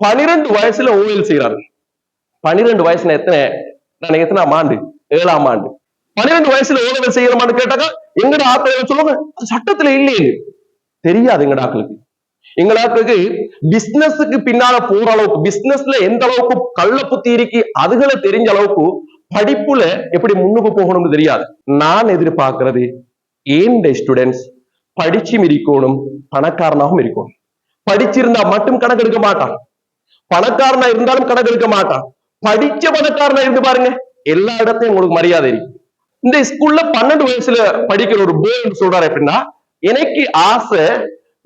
12 வயசுல ஓஎல் செய்யறாரு. 12 வயசுல நான் எத்தனாம் ஆண்டு? 7ஆம் ஆண்டு. 12 வயசுல ஓஎல் செய்யறமான்னு கேட்டாக்கா எங்கட ஆட்கள் சொல்லுவாங்க சட்டத்துல இல்லையே. தெரியாது எங்கட ஆட்களுக்கு. எங்களாக்கு பிசினஸுக்கு பின்னால போற அளவுக்கு பிசினஸ்ல எந்த அளவுக்கு கள்ள புத்தி இருக்கு அதுகளை தெரிஞ்ச அளவுக்கு படிப்புல எப்படி முன்னுக்கு போகணும்னு தெரியாது. நான் எதிர்பார்க்கிறது ஏன் ஸ்டூடெண்ட்ஸ் படிச்சும் இருக்கணும், பணக்காரனாகவும் இருக்கணும். படிச்சிருந்தா மட்டும் கணக்கெடுக்க மாட்டான், பணக்காரனா இருந்தாலும் கணக்கெடுக்க மாட்டான். படிச்ச பணக்காரனா இருந்து பாருங்க, எல்லா இடத்தையும் உங்களுக்கு மரியாதை இருக்கு. இந்த ஸ்கூல்ல 12 வயசுல படிக்கிற ஒரு போய் சொல்றாரு எப்படின்னா, எனக்கு ஆசை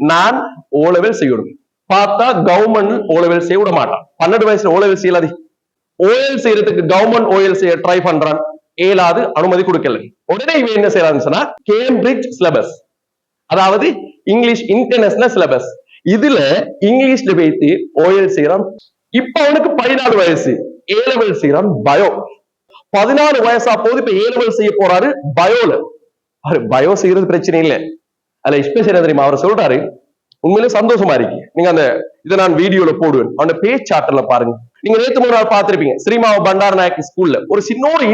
நான் ஓ லெவல் செய்யணும். பார்த்தா கவர்மெண்ட் ஓ லெவல் செய்ய விட மாட்டான். 12 வயசுல ஓ லெவல் செய்யலாது. ஓஎல் செய்யறதுக்கு கவர்மெண்ட் ஓஎல் செய்ய ட்ரை பண்றான், ஏலாது அனுமதி கொடுக்கல. உடனே இவன் என்ன செய்யறான்னு சொன்னா கேம்பிரிட்ஜ் சிலபஸ், அதாவது இங்கிலீஷ் இன்டர்நேஷனல் சிலபஸ், இதுல இங்கிலீஷ்ல வைத்து ஓஎல் செய்யறான். இப்ப அவனுக்கு 14 வயசு, ஏ லெவல் செய்யறான் பயோ. 14 வயசா போது இப்ப ஏ லெவல் செய்ய போறாரு பயோல. பயோ செய்யறது பிரச்சனை இல்லை, அதுல ஸ்பெஷல் தெரியுமா அவர் சொல்றாரு, உண்மையிலே சந்தோஷமா இருக்கு. நீங்க அந்த இதை நான் வீடியோல போடுவேன், அவனோட பேச்சாட்டல பாருங்க. நீங்க நேற்று ஒரு நாள் பார்த்திருப்பீங்க, ஸ்ரீமாவ பண்டார நாயக் ஸ்கூல்ல ஒரு சின்ன ஒரு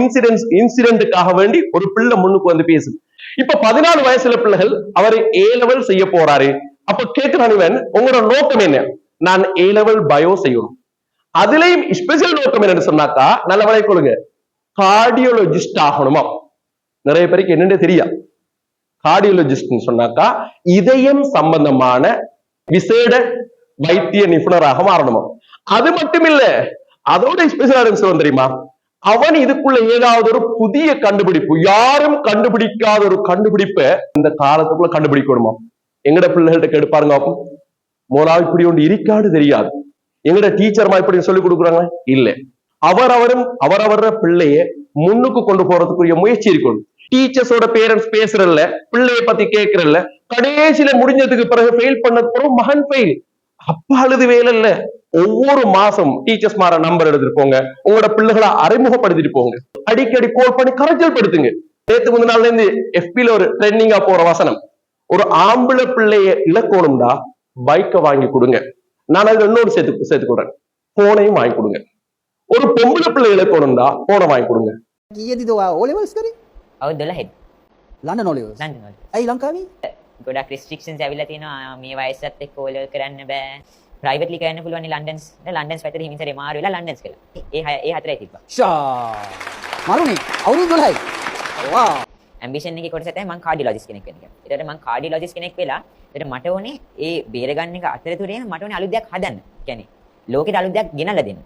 இன்சிடென்ட்டுக்காக வேண்டி ஒரு பிள்ளை முன்னுக்கு வந்து பேசு. இப்ப 14 வயசுல பிள்ளைகள் அவர் ஏ லெவல் செய்ய போறாரு. அப்ப கேட்கிறான் இவன், உங்களோட நோக்கம் என்ன? நான் ஏ லெவல் பயோ செய்யணும். அதுலயும் ஸ்பெஷல் நோக்கம் என்னன்னு சொன்னாக்கா, நல்ல வழி கொள்ளுங்க, கார்டியோலஜிஸ்ட் ஆகணுமா. நிறைய பேருக்கு என்னன்னு தெரியாது. கார்டியோலஜிஸ்ட் சொன்னாக்கா இதயம் சம்பந்தமான விசேட வைத்திய நிபுணராக மாறணுமா. அது மட்டும் இல்ல, அதோட ஸ்பெஷல் தெரியுமா, அவன் இதுக்குள்ள ஏதாவது ஒரு புதிய கண்டுபிடிப்பு, யாரும் கண்டுபிடிக்காத ஒரு கண்டுபிடிப்பை இந்த காலத்துக்குள்ள கண்டுபிடிக்கணுமா. எங்கட பிள்ளைகள்ட்ட கெடுப்பாருங்க, மோலா இப்படி ஒன்று இருக்காடு தெரியாது, எங்கட டீச்சர்மா இப்படி சொல்லி கொடுக்குறாங்க இல்ல. அவரவர பிள்ளைய முன்னுக்கு கொண்டு போறதுக்குரிய முயற்சி இருக்கணும். டீச்சர்ஸோட பேரண்ட்ஸ் பேசுறல்ல, பிள்ளைய பத்தி கேட்கறல்ல, கடைசியில முடிஞ்சதுக்கு பிறகு ஃபெயில் பண்ணது பிறகு மகன் ஃபெயில், அப்ப அழுது வேலை இல்ல. ஒவ்வொரு மாசம் டீச்சர்ஸ் மாற நம்பர் எடுத்துட்டு போங்க, உங்களோட பிள்ளைகளை அறிமுகப்படுத்திட்டு போங்க, அடிக்கடி கோல் பண்ணி கரைச்சல் படுத்துங்க. நேற்று முந்தின நாள்ல இருந்து எஃபில ஒரு ட்ரெண்டிங்கா போற வசனம், ஒரு ஆம்பளை பிள்ளைய இழக்கணும்டா பைக்கை வாங்கி கொடுங்க, நான் அதுல இன்னொரு சேர்த்துக்கிறேன், போனையும் வாங்கி கொடுங்க. ஒரு பொம்பளை பிள்ளை இழக்கணும்டா போனை வாங்கி கொடுங்க. ඔව් 12යි. ලන්ඩන් ඔලිවර්ස්. ලන්ඩන් වල. ඇයි ලංකාවේ? ගොඩක් රිස්ට්‍රික්ෂන්ස් ඇවිල්ලා තියෙනවා. මේ වයසත් එක්ක ඕලෙවල් කරන්න බෑ. ප්‍රයිවට්ලි කරන්න පුළුවන් ලන්ඩන්ස්. ලන්ඩන්ස් පැත්තට හිමිසරේ මාරු වෙලා ලන්ඩන්ස් කළා. ඒ හතරයි තිබ්බා. ෂා. මරුනේ අවුරුදු 12යි. වා. ඇම්බිෂන් එකේ කොටස තමයි මම කාඩියොලොජිස්ට් කෙනෙක් වෙන්න කියලා. ඒකට මම කාඩියොලොජිස්ට් කෙනෙක් වෙලා ඒකට මට ඕනේ ඒ බේරගන්න එක අතරතුරේම මට ඕනේ අලුත් දෙයක් හදන්න. කියන්නේ ලෝකෙට අලුත් දෙයක් ගෙනල්ලා දෙන්න.